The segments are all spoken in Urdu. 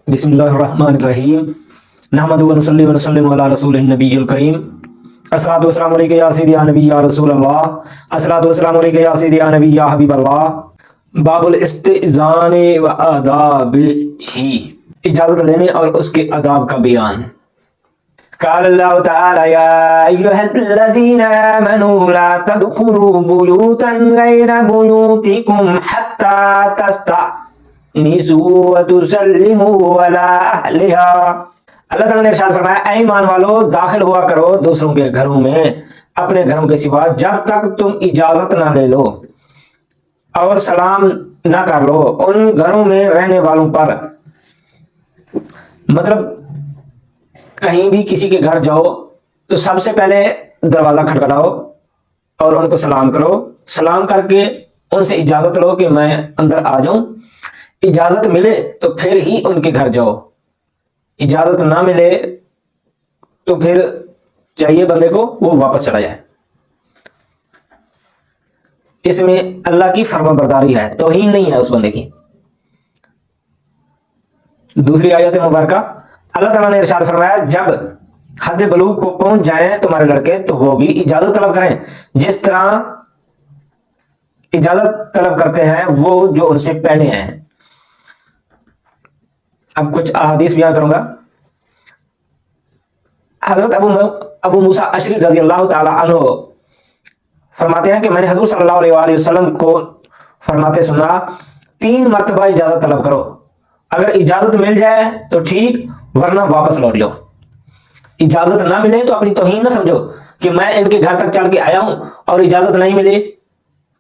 بسم اللہ الرحمن الرحیم نحمدہ و نصلی و نسلم علی رسول النبی الکریم الصلاۃ والسلام علیک یا سیدی یا نبی یا رسول اللہ الصلاۃ والسلام علیک یا سیدی یا نبی یا حبیب اللہ باب الاستئذان و آدابہ اجازت لینے اور اس کے آداب کا بیان قال اللہ تعالی یا ایھا الذین آمنوا لا تدخلوا بیوتا غیر بیوتکم حتی تستأنسوا وتسلموا علی اہلہا۔ اللہ تعالیٰ نے ارشاد فرمایا اے ایمان والو داخل ہوا کرو دوسروں کے گھروں میں اپنے گھروں کے سوا جب تک تم اجازت نہ لے لو اور سلام نہ کر لو ان گھروں میں رہنے والوں پر۔ مطلب کہیں بھی کسی کے گھر جاؤ تو سب سے پہلے دروازہ کھٹکھٹاؤ اور ان کو سلام کرو، سلام کر کے ان سے اجازت لو کہ میں اندر آ جاؤں۔ اجازت ملے تو پھر ہی ان کے گھر جاؤ، اجازت نہ ملے تو پھر چاہیے بندے کو وہ واپس چلا جائے۔ اس میں اللہ کی فرما برداری ہے، توہین نہیں ہے اس بندے کی۔ دوسری آیت مبارکہ اللہ تعالیٰ نے ارشاد فرمایا جب حد بلوغ کو پہنچ جائیں تمہارے لڑکے تو وہ بھی اجازت طلب کریں جس طرح اجازت طلب کرتے ہیں وہ جو ان سے پہلے ہیں۔ اب کچھ احادیث بیان کروں گا۔ حضرت ابو موسیٰ اشعری رضی اللہ تعالی عنہ فرماتے ہیں کہ میں نے حضور صلی اللہ علیہ وآلہ وسلم کو فرماتے سنا 3 مرتبہ اجازت طلب کرو، اگر اجازت مل جائے تو ٹھیک ورنہ واپس لوٹ لو۔ اجازت نہ ملے تو اپنی توہین نہ سمجھو کہ میں ان کے گھر تک چل کے آیا ہوں اور اجازت نہیں ملی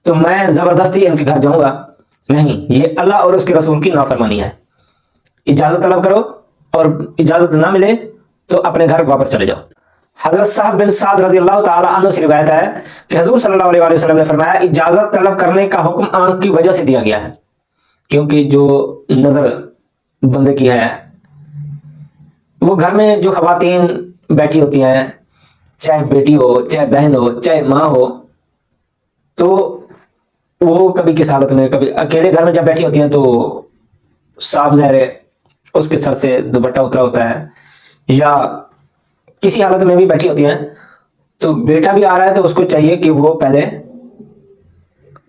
تو میں زبردستی ان کے گھر جاؤں گا، نہیں، یہ اللہ اور اس کے رسول کی نافرمانی ہے۔ اجازت طلب کرو اور اجازت نہ ملے تو اپنے گھر واپس چلے جاؤ۔ حضرت سعد بن سعد رضی اللہ تعالی عنہ سے روایت ہے کہ حضور صلی اللہ علیہ وآلہ وسلم نے فرمایا اجازت طلب کرنے کا حکم آنکھ کی وجہ سے دیا گیا ہے، کیونکہ جو نظر بندے کی ہے، وہ گھر میں جو خواتین بیٹھی ہوتی ہیں، چاہے بیٹی ہو، چاہے بہن ہو، چاہے ماں ہو، تو وہ کبھی کس حالت میں، کبھی اکیلے گھر میں جب بیٹھی ہوتی ہیں تو صاف ظاہر ہے اس کے سر سے دوپٹہ اترا ہوتا ہے، یا کسی حالت میں بھی بیٹھی ہوتی ہیں تو بیٹا بھی آ رہا ہے تو اس کو چاہیے کہ وہ پہلے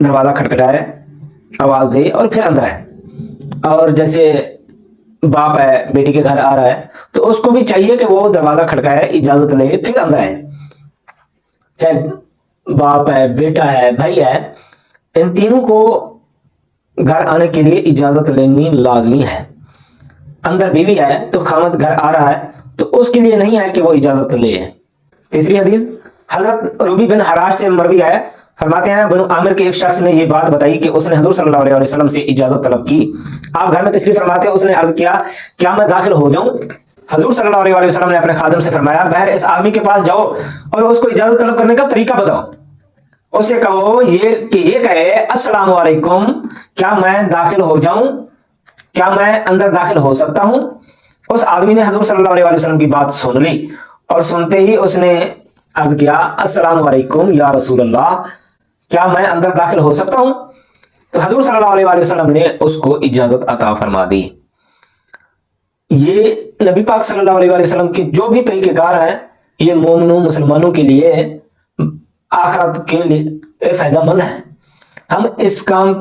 دروازہ کھٹکھٹائے، آواز دے اور پھر اندر آئے۔ اور جیسے باپ ہے بیٹی کے گھر آ رہا ہے تو اس کو بھی چاہیے کہ وہ دروازہ کھٹکائے، اجازت لے، پھر اندر آئے۔ چاہے باپ ہے، بیٹا ہے، بھائی ہے، ان تینوں کو گھر آنے کے لیے اجازت لینی لازمی ہے۔ اندر بیوی ہے تو خامد گھر آ رہا ہے تو اس کے لیے نہیں ہے کہ وہ اجازت لے۔ تیسری حدیث حضرت ربی بن حراش سے مروی ہے، فرماتے ہیں بنو عامر کے ایک شخص نے یہ بات بتائی کہ اس نے حضور صلی اللہ علیہ وسلم سے اجازت طلب کی۔ آپ گھر میں تشریف فرماتے اس نے عرض کیا کیا میں داخل ہو جاؤں؟ حضور صلی اللہ علیہ وسلم نے اپنے خادم سے فرمایا بہر اس آدمی کے پاس جاؤ اور اس کو اجازت طلب کرنے کا طریقہ بتاؤ۔ اس سے کہو یہ کہے السلام علیکم، کیا میں داخل ہو جاؤں؟ کیا میں اندر داخل ہو سکتا ہوں؟ اس آدمی نے حضور صلی اللہ علیہ وسلم کی بات سن لی اور سنتے ہی اس نے عرض کیا السلام علیکم یا رسول اللہ، کیا میں اندر داخل ہو سکتا ہوں؟ تو حضور صلی اللہ علیہ وسلم نے اس کو اجازت عطا فرما دی۔ یہ نبی پاک صلی اللہ علیہ وسلم کے جو بھی طریقہ کار ہیں یہ مومنوں مسلمانوں کے لیے آخرت کے لیے فائدہ مند ہے۔ ہم اس کام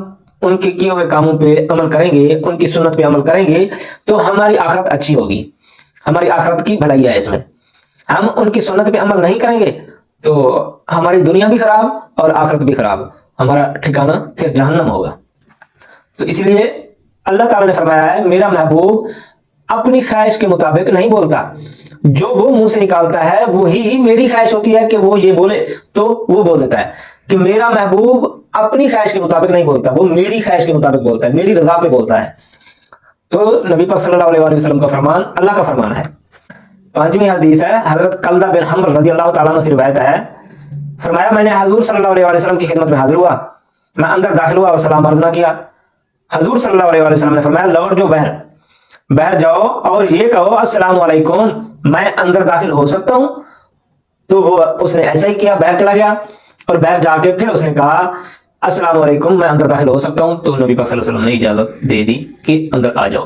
ان کے کیے ہوئے کاموں پہ عمل کریں گے، ان کی سنت پہ عمل کریں گے تو ہماری آخرت اچھی ہوگی، ہماری آخرت کی بھلائی ہے اس میں۔ ہم ان کی سنت پہ عمل نہیں کریں گے تو ہماری دنیا بھی خراب اور آخرت بھی خراب، ہمارا ٹھکانہ پھر جہنم ہوگا۔ تو اس لیے اللہ تعالیٰ نے فرمایا ہے میرا محبوب اپنی خواہش کے مطابق نہیں بولتا، جو وہ منہ سے نکالتا ہے وہی میری خواہش ہوتی ہے کہ وہ یہ بولے تو وہ بول دیتا ہے کہ میرا محبوب اپنی خواہش کے مطابق نہیں بولتا، وہ میری خواہش کے مطابق بولتا ہے، میری رضا پہ بولتا ہے۔ تو نبی پاک صلی اللہ علیہ وسلم کا فرمان اللہ کا فرمان ہے۔ 5ویں حدیث ہے حضرت قلدہ بن حمر رضی اللہ تعالیٰ عنہ سے روایت ہے، فرمایا میں نے حضور صلی اللہ علیہ وسلم کی خدمت میں حاضر ہوا، میں اندر داخل ہوا اور سلام عرض نہ کیا۔ حضور صلی اللہ علیہ وسلم نے فرمایا لوٹ جو باہر جاؤ اور یہ کہو السلام علیکم، میں اندر داخل ہو سکتا ہوں؟ تو اس نے ایسا ہی کیا، باہر چلا گیا اور باہر جا کے پھر اس نے کہا السلام علیکم، میں اندر داخل ہو سکتا ہوں؟ تو نبی پاک صلی اللہ علیہ وسلم نے اجازت دے دی کہ اندر آ جاؤ۔